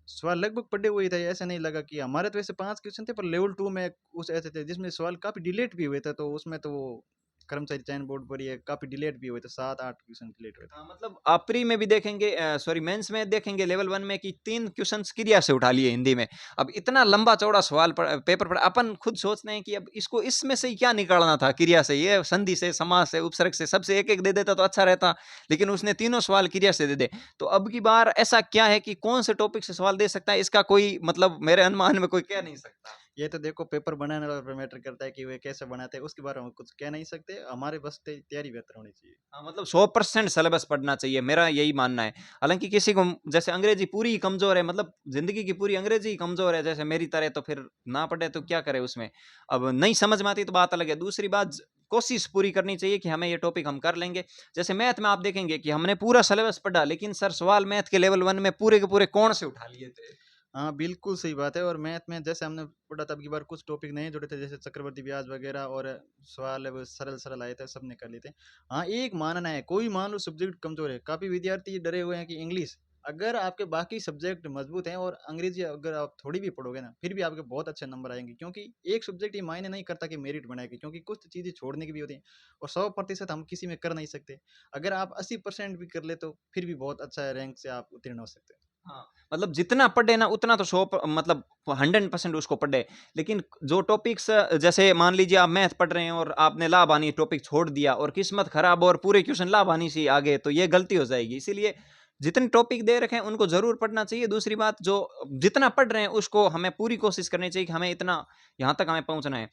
सवाल लगभग पढ़े हुए थे, ऐसा नहीं लगा कि हमारे तो ऐसे 5 क्वेश्चन थे, पर लेवल 2 में कुछ ऐसे थे जिसमें सवाल काफ़ी डिलेट भी हुए थे, तो उसमें तो वो कर्मचारी चयन बोर्ड पर ये काफ़ी डिलेट भी हुए थे, 7-8 क्वेश्चन डिलेट हुए थे। हाँ, मतलब आप प्री में भी देखेंगे, सॉरी मेंस में देखेंगे लेवल 1 में कि 3 क्वेश्चंस क्रिया से उठा लिए हिंदी में। अब इतना लंबा चौड़ा सवाल पेपर पढ़ा, अपन खुद सोचते हैं कि अब इसको इसमें से ही क्या निकालना था क्रिया से, ये संधि से, समास से, उपसर्ग से, सबसे एक-एक दे देता तो अच्छा रहता, लेकिन उसने तीनों सवाल क्रिया से दे दे। तो अब की बार ऐसा क्या है कि कौन से टॉपिक से सवाल दे सकता है, इसका कोई मतलब मेरे अनुमान में कोई कह नहीं सकता। ये तो देखो पेपर बनाने वाले पर मैटर करता है कि वे कैसे बनाते हैं, उसके बारे में कुछ कह नहीं सकते, हमारे बस तैयारी बेहतर होनी चाहिए। हाँ, मतलब 100% सिलेबस पढ़ना चाहिए, मेरा यही मानना है। हालाँकि किसी को जैसे अंग्रेज़ी पूरी ही कमज़ोर है, मतलब ज़िंदगी की पूरी अंग्रेज़ी ही कमज़ोर है, जैसे मेरी तरह, तो फिर ना पढ़े तो क्या करे उसमें। अब नहीं समझ में आती तो बात अलग है। दूसरी बात, कोशिश पूरी करनी चाहिए कि हमें ये टॉपिक हम कर लेंगे। जैसे मैथ में आप देखेंगे कि हमने पूरा सिलेबस पढ़ा, लेकिन सर सवाल मैथ के लेवल 1 में पूरे के पूरे कोण से उठा लिए थे। हाँ, बिल्कुल सही बात है। और मैथ में जैसे हमने पढ़ा था, अब की बार कुछ टॉपिक नए जुड़े थे, जैसे चक्रवर्ती ब्याज वगैरह, और सवाल है वो सरल-सरल आए थे, सबने कर लिए थे। हाँ, एक मानना है, कोई मान लो सब्जेक्ट कमज़ोर है, काफ़ी विद्यार्थी डरे हुए हैं कि इंग्लिश, अगर आपके बाकी सब्जेक्ट मज़बूत हैं और अंग्रेज़ी अगर आप थोड़ी भी पढ़ोगे ना, फिर भी आपके बहुत अच्छे नंबर आएँगे, क्योंकि एक सब्जेक्ट ये मायने नहीं करता कि मेरिट बनाएगी, क्योंकि कुछ चीज़ें छोड़ने की भी होती हैं और 100% हम किसी में कर नहीं सकते। अगर आप 80% भी कर ले, तो फिर भी बहुत अच्छा रैंक से आप उत्तीर्ण हो सकते हैं। हाँ, मतलब जितना पढ़े ना उतना तो 100 मतलब 100% उसको पढ़े। लेकिन जो टॉपिक्स, जैसे मान लीजिए आप मैथ पढ़ रहे हैं और आपने लाभ-हानि टॉपिक छोड़ दिया और किस्मत खराब और पूरे क्वेश्चन लाभ-हानि से ही आ गए, तो ये गलती हो जाएगी। इसीलिए जितने टॉपिक दे रखे हैं उनको ज़रूर पढ़ना चाहिए। दूसरी बात, जो जितना पढ़ रहे हैं उसको हमें पूरी कोशिश करनी चाहिए कि हमें इतना यहाँ तक हमें पहुँचना है।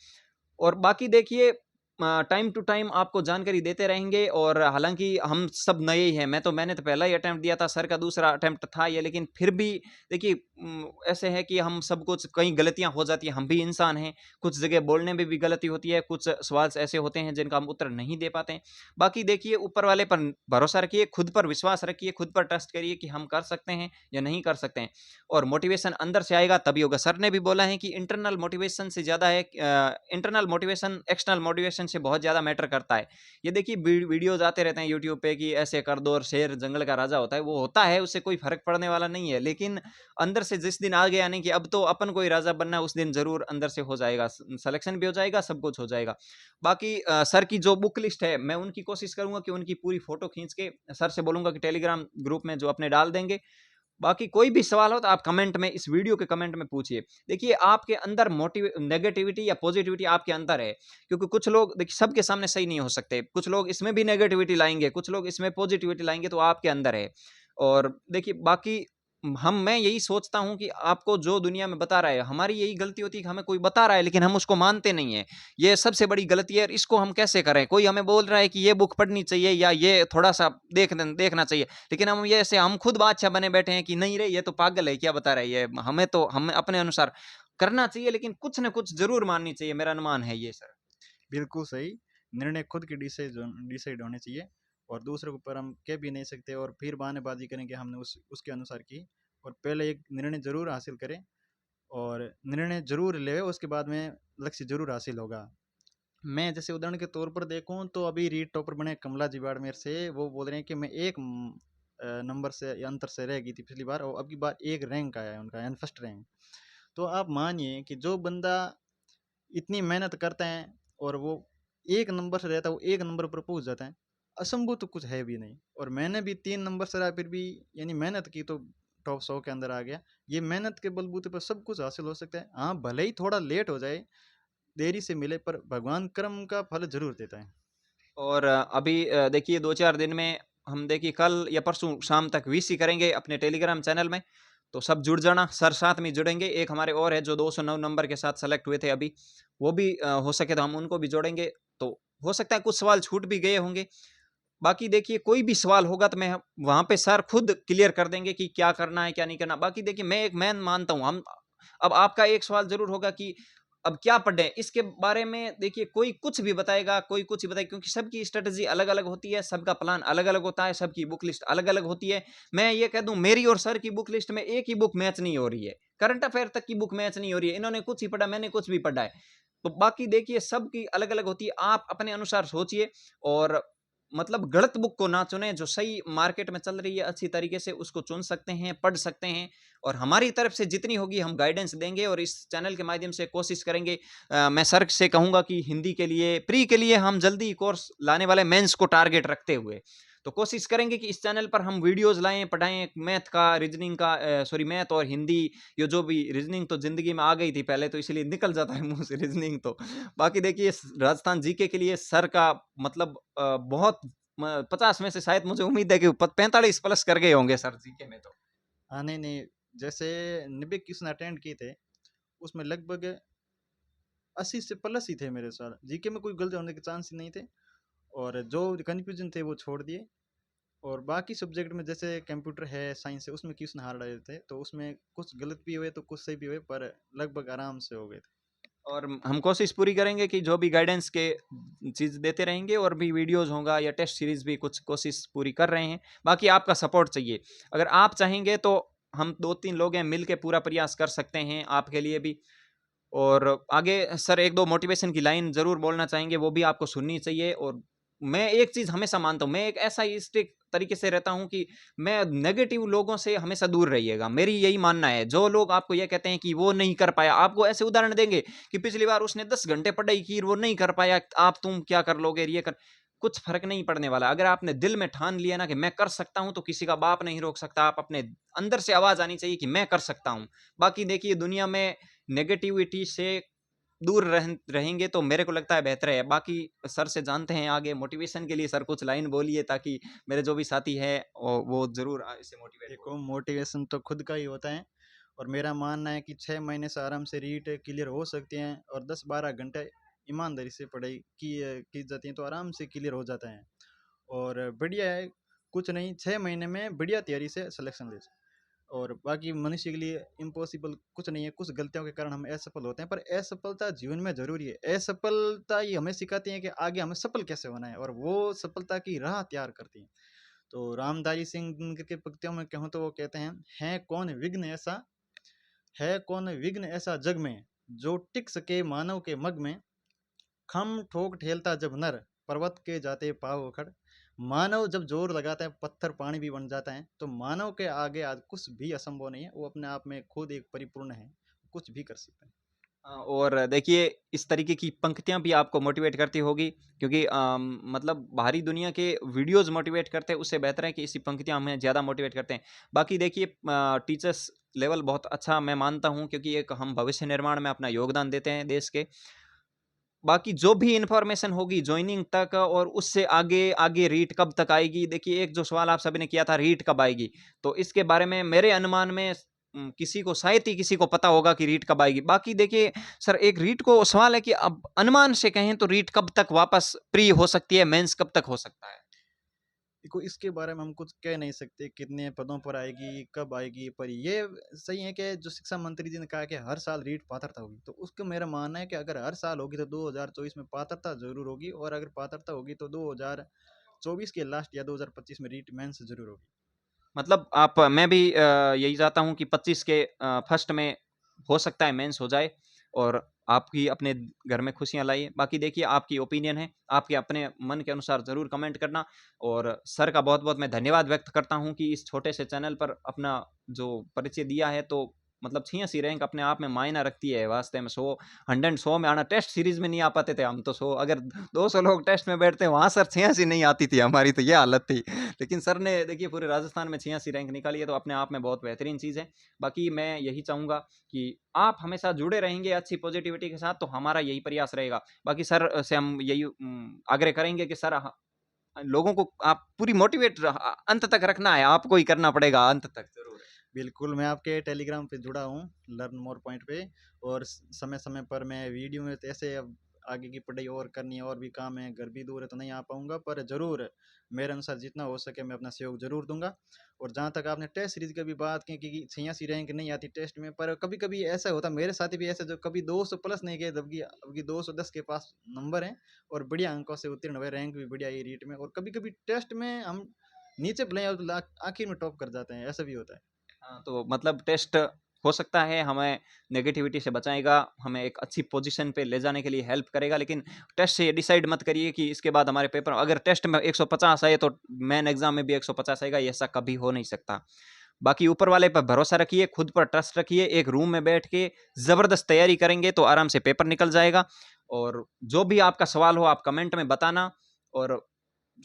और बाकी देखिए, टाइम टू टाइम आपको जानकारी देते रहेंगे, और हालाँकि हम सब नए ही हैं, मैंने तो पहला ही अटेम्प्ट दिया था, सर का दूसरा अटेम्प्ट था ये, लेकिन फिर भी देखिए, ऐसे है कि हम सब कुछ कई गलतियाँ हो जाती हैं, हम भी इंसान हैं, कुछ जगह बोलने में भी गलती होती है, कुछ सवाल ऐसे होते हैं जिनका हम उत्तर नहीं दे पाते हैं। बाकी देखिए, ऊपर वाले पर भरोसा रखिए, खुद पर विश्वास रखिए, खुद पर ट्रस्ट करिए कि हम कर सकते हैं या नहीं कर सकते हैं, और मोटिवेशन अंदर से आएगा तभी होगा। सर ने भी बोला है कि इंटरनल मोटिवेशन से ज़्यादा है, इंटरनल मोटिवेशन एक्सटर्नल मोटिवेशन से बहुत ज़्यादा मैटर करता है। ये देखिए वीडियोज़ आते रहते हैं यूट्यूब पे कि ऐसे कर दो और शेर जंगल का राजा होता है, वो होता है, उससे कोई फ़र्क पड़ने वाला नहीं है। लेकिन अंदर से जिस दिन आ गया नहीं कि अब तो अपन को ही राजा बनना है, उस दिन ज़रूर अंदर से हो जाएगा, सिलेक्शन भी हो जाएगा, सब कुछ हो जाएगा। बाकी सर की जो बुक लिस्ट है, मैं उनकी कोशिश करूँगा कि उनकी पूरी फ़ोटो खींच के सर से बोलूँगा कि टेलीग्राम ग्रुप में जो अपने डाल देंगे। बाकी कोई भी सवाल हो तो आप कमेंट में, इस वीडियो के कमेंट में पूछिए। देखिए, आपके अंदर नेगेटिविटी या पॉजिटिविटी आपके अंदर है, क्योंकि कुछ लोग देखिए सबके सामने सही नहीं हो सकते। कुछ लोग इसमें भी नेगेटिविटी लाएँगे, कुछ लोग इसमें पॉजिटिविटी लाएँगे, तो आपके अंदर है। और देखिए बाकी, मैं यही सोचता हूँ कि आपको जो दुनिया में बता रहा है, हमारी यही गलती होती है कि हमें कोई बता रहा है लेकिन हम उसको मानते नहीं हैं। ये सबसे बड़ी गलती है, और इसको हम कैसे करें? कोई हमें बोल रहा है कि ये बुक पढ़नी चाहिए या ये थोड़ा-सा देखना चाहिए। लेकिन हम खुद बादशाह बने बैठे हैं कि नहीं रे, ये तो पागल है, क्या बता रहा है ये, हमें अपने अनुसार करना चाहिए, लेकिन कुछ न कुछ ज़रूर माननी चाहिए, मेरा अनुमान है ये सर। बिल्कुल सही। निर्णय खुद के डिसाइड होने चाहिए, और दूसरों के ऊपर हम कह भी नहीं सकते और फिर बहानेबाजी करेंगे हमने उसके अनुसार की। और पहले एक निर्णय ज़रूर हासिल करें, और निर्णय ज़रूर ले, उसके बाद में लक्ष्य ज़रूर हासिल होगा। मैं जैसे उदाहरण के तौर पर देखूँ, तो अभी रीट टॉपर बने कमला जी बाड़मेर से, वो बोल रहे हैं कि मैं एक नंबर से या अंतर से रह गई थी पिछली बार, और अब की बार एक रैंक आया है उनका, यानी फर्स्ट रैंक। तो आप मानिए कि जो बंदा इतनी मेहनत करते हैं और वो एक नंबर से रहता है, वो एक नंबर पर पहुंच जाता है, असंभव तो कुछ है भी नहीं। और मैंने भी 3 नंबर से रहा, फिर भी यानी मेहनत की तो टॉप 100 के अंदर आ गया। ये मेहनत के बलबूते पर सब कुछ हासिल हो सकता है। हाँ, भले ही थोड़ा लेट हो जाए, देरी से मिले, पर भगवान कर्म का फल जरूर देता है। और अभी देखिए 2-4 दिन में हम देखिए कल या परसों शाम तक वीसी करेंगे अपने टेलीग्राम चैनल में, तो सब जुड़ जाना, सर साथ में जुड़ेंगे। एक हमारे और है जो 209 नंबर के साथ सेलेक्ट हुए थे अभी, वो भी हो सके तो हम उनको भी जोड़ेंगे। तो हो सकता है कुछ सवाल छूट भी गए होंगे। बाकी देखिए कोई भी सवाल होगा तो मैं वहाँ पे सर खुद क्लियर कर देंगे कि क्या करना है, क्या नहीं करना। बाकी देखिए मैं एक मैन मानता हूँ हम अब आपका एक सवाल ज़रूर होगा कि अब क्या पढ़ें? इसके बारे में देखिए कोई कुछ भी बताएगा, कोई कुछ भी बताएगा क्योंकि सबकी स्ट्रैटेजी अलग-अलग होती है, सबका प्लान अलग-अलग होता है, सबकी बुक लिस्ट अलग-अलग होती है। मैं ये कह दूँ मेरी और सर की बुक लिस्ट में एक ही बुक मैच नहीं हो रही है। करंट अफेयर तक की बुक मैच नहीं हो रही है। इन्होंने कुछ ही पढ़ा, मैंने कुछ भी पढ़ा है। तो बाकी देखिए सबकी अलग-अलग होती है। आप अपने अनुसार सोचिए और मतलब गलत बुक को ना चुनें, जो सही मार्केट में चल रही है अच्छी तरीके से उसको चुन सकते हैं, पढ़ सकते हैं और हमारी तरफ से जितनी होगी हम गाइडेंस देंगे और इस चैनल के माध्यम से कोशिश करेंगे मैं सर से कहूँगा कि हिंदी के लिए, प्री के लिए हम जल्दी कोर्स लाने वाले मेंस को टारगेट रखते हुए। तो कोशिश करेंगे कि इस चैनल पर हम वीडियोज़ लाएँ, पढ़ाएँ मैथ का, रीजनिंग का सॉरी मैथ और हिंदी ये जो भी रीजनिंग तो ज़िंदगी में आ गई थी पहले तो इसलिए निकल जाता है मुँह से रीजनिंग तो। बाकी देखिए राजस्थान जीके के लिए सर का मतलब बहुत 50 में से शायद मुझे उम्मीद है कि 45 प्लस कर गए होंगे सर जीके में तो। हाँ, नहीं, नहीं, जैसे 90 क्वेश्चन अटेंड किए थे, उसमें लगभग 80 से प्लस ही थे मेरे सर। जीके में कोई गलती होने के चांस ही नहीं थे और जो कन्फ्यूजन थे वो छोड़ दिए। और बाकी सब्जेक्ट में जैसे कंप्यूटर है, साइंस है, उसमें क्वेश्चन हार्ड आए थे, तो उसमें कुछ गलत भी हुए तो कुछ सही भी हुए, पर लगभग आराम से हो गए थे। और हम कोशिश पूरी करेंगे कि जो भी गाइडेंस के चीज़ देते रहेंगे और भी वीडियोस होगा या टेस्ट सीरीज भी कुछ कोशिश पूरी कर रहे हैं। बाकी आपका सपोर्ट चाहिए। अगर आप चाहेंगे तो हम 2-3 लोग हैं मिल के पूरा प्रयास कर सकते हैं आपके लिए भी। और आगे सर 1-2 मोटिवेशन की लाइन ज़रूर बोलना चाहेंगे, वो भी आपको सुननी चाहिए और मैं एक चीज़ हमेशा मानता हूँ, मैं एक ऐसा स्ट्रिक्ट तरीके से रहता हूँ कि मैं नेगेटिव लोगों से हमेशा दूर रहिएगा। मेरी यही मानना है, जो लोग आपको ये कहते हैं कि वो नहीं कर पाया, आपको ऐसे उदाहरण देंगे कि पिछली बार उसने 10 घंटे पढ़ाई की, वो नहीं कर पाया, आप तुम क्या कर लोगे, ये कर कुछ फ़र्क नहीं पड़ने वाला। अगर आपने दिल में ठान लिया ना कि मैं कर सकता हूँ, तो किसी का बाप नहीं रोक सकता। आप अपने अंदर से आवाज़ आनी चाहिए कि मैं कर सकता हूँ। बाकी देखिए दुनिया में नेगेटिविटी से दूर रहेंगे तो मेरे को लगता है बेहतर है। बाकी सर से जानते हैं आगे मोटिवेशन के लिए सर कुछ लाइन बोलिए ताकि मेरे जो भी साथी हैं वो ज़रूर इससे मोटिवेट हो। देखो, मोटिवेशन तो खुद का ही होता है और मेरा मानना है कि 6 महीने से आराम से रीट क्लियर हो सकते हैं और 10-12 घंटे ईमानदारी से पढ़ाई की जाती है तो आराम से क्लियर हो जाता है। और बढ़िया है, कुछ नहीं, 6 महीने में बढ़िया तैयारी से सिलेक्शन ले सकते। और बाकी मनुष्य के लिए इम्पॉसिबल कुछ नहीं है, कुछ गलतियों के कारण हम असफल होते हैं, पर असफलता जीवन में ज़रूरी है। असफलता ये हमें सिखाती है कि आगे हमें सफल कैसे होना है और वो सफलता की राह तैयार करती है। तो रामधारी सिंह दिनकर के पंक्तियों में कहूँ तो वो कहते हैं है कौन विघ्न ऐसा जग में, जो टिक सके मानव के मग में, खम ठोक ठेलता जब नर, पर्वत के जाते पाँव उखड़। मानव जब जोर लगाता है पत्थर पानी भी बन जाता है, तो मानव के आगे आज कुछ भी असंभव नहीं है, वो अपने आप में खुद एक परिपूर्ण है, कुछ भी कर सकते हैं। और देखिए इस तरीके की पंक्तियाँ भी आपको मोटिवेट करती होगी क्योंकि मतलब बाहरी दुनिया के वीडियोज़ मोटिवेट करते हैं, उससे बेहतर है कि इसी पंक्तियाँ हमें ज़्यादा मोटिवेट करते हैं। बाकी देखिए टीचर्स लेवल बहुत अच्छा मैं मानता हूँ क्योंकि एक हम भविष्य निर्माण में अपना योगदान देते हैं देश के। बाकी जो भी इन्फॉर्मेशन होगी जॉइनिंग तक और उससे आगे आगे रीट कब तक आएगी देखिए एक जो सवाल आप सभी ने किया था रीट कब आएगी तो इसके बारे में मेरे अनुमान में किसी को शायद ही किसी को पता होगा कि रीट कब आएगी बाकी देखिए सर एक रीट को सवाल है कि अब अनुमान से कहें तो रीट कब तक वापस प्री हो सकती है मेंस कब तक हो सकता है। देखो, इसके बारे में हम कुछ कह नहीं सकते कितने पदों पर आएगी, कब आएगी, पर ये सही है कि जो शिक्षा मंत्री जी ने कहा कि हर साल रीट पात्रता होगी, तो उसका मेरा मानना है कि अगर हर साल होगी तो 2024 में पात्रता जरूर होगी और अगर पात्रता होगी तो 2024 के लास्ट या 2025 में रीट मेंस जरूर होगी। मतलब आप मैं भी यही चाहता हूँ कि 25 के फर्स्ट में हो सकता है मेंस हो जाए और आप भी अपने घर में खुशियाँ लाइए। बाकी देखिए आपकी ओपिनियन है, आपके अपने मन के अनुसार ज़रूर कमेंट करना और सर का बहुत-बहुत मैं धन्यवाद व्यक्त करता हूँ कि इस छोटे से चैनल पर अपना जो परिचय दिया है तो मतलब 86 रैंक अपने आप में मायना रखती है वास्तव में 100 में आना टेस्ट सीरीज़ में नहीं आ पाते थे हम तो 100 अगर 200 लोग टेस्ट में बैठते हैं वहाँ सर 86 नहीं आती थी हमारी तो ये हालत थी। लेकिन सर ने देखिए पूरे राजस्थान में 86 रैंक निकाली है तो अपने आप में बहुत बेहतरीन चीज़ है। बाकी मैं यही चाहूँगा कि आप हमेशा जुड़े रहेंगे अच्छी पॉजिटिविटी के साथ तो हमारा यही प्रयास रहेगा। बाकी सर से हम यही आग्रह करेंगे कि सर लोगों को आप पूरी मोटिवेट अंत तक रखना है, आपको ही करना पड़ेगा अंत तक ज़रूर। बिल्कुल, मैं आपके टेलीग्राम पे जुड़ा हूँ, लर्न मोर पॉइंट पे, और समय समय पर मैं वीडियो में तो ऐसे अब आगे की पढ़ाई और करनी है और भी काम है, घर भी दूर है तो नहीं आ पाऊँगा, पर ज़रूर मेरे अनुसार जितना हो सके मैं अपना सहयोग ज़रूर दूँगा। और जहाँ तक आपने टेस्ट सीरीज़ की भी बात की कि 86 रैंक नहीं आती टेस्ट में, पर कभी-कभी ऐसा होता है, मेरे साथ भी ऐसा, जो कभी 200 प्लस नहीं गए, जबकि अबकी 210 के पास नंबर हैं और बढ़िया अंकों से उत्तीर्ण हुए, रैंक भी बढ़िया आई रीट में, और कभी-कभी टेस्ट में हम नीचे भले आखिर में टॉप कर जाते हैं, ऐसा भी होता है। हाँ, तो मतलब टेस्ट हो सकता है हमें नेगेटिविटी से बचाएगा, हमें एक अच्छी पोजीशन पे ले जाने के लिए हेल्प करेगा, लेकिन टेस्ट से ये डिसाइड मत करिए कि इसके बाद हमारे पेपर, अगर टेस्ट में 150 आए तो मेन एग्जाम में भी 150 आएगा, ऐसा कभी हो नहीं सकता। बाकी ऊपर वाले पर भरोसा रखिए, खुद पर ट्रस्ट रखिए, एक रूम में बैठ के ज़बरदस्त तैयारी करेंगे तो आराम से पेपर निकल जाएगा। और जो भी आपका सवाल हो आप कमेंट में बताना, और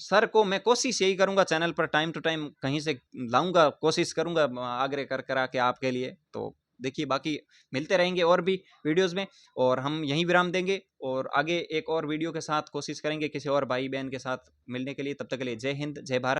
सर को मैं कोशिश यही करूंगा चैनल पर टाइम टू टाइम कहीं से लाऊंगा, कोशिश करूंगा आग्रह कर करा के आपके लिए। तो देखिए, बाकी मिलते रहेंगे और भी वीडियोस में, और हम यहीं विराम देंगे और आगे एक और वीडियो के साथ कोशिश करेंगे किसी और भाई बहन के साथ मिलने के लिए। तब तक के लिए जय हिंद, जय भारत।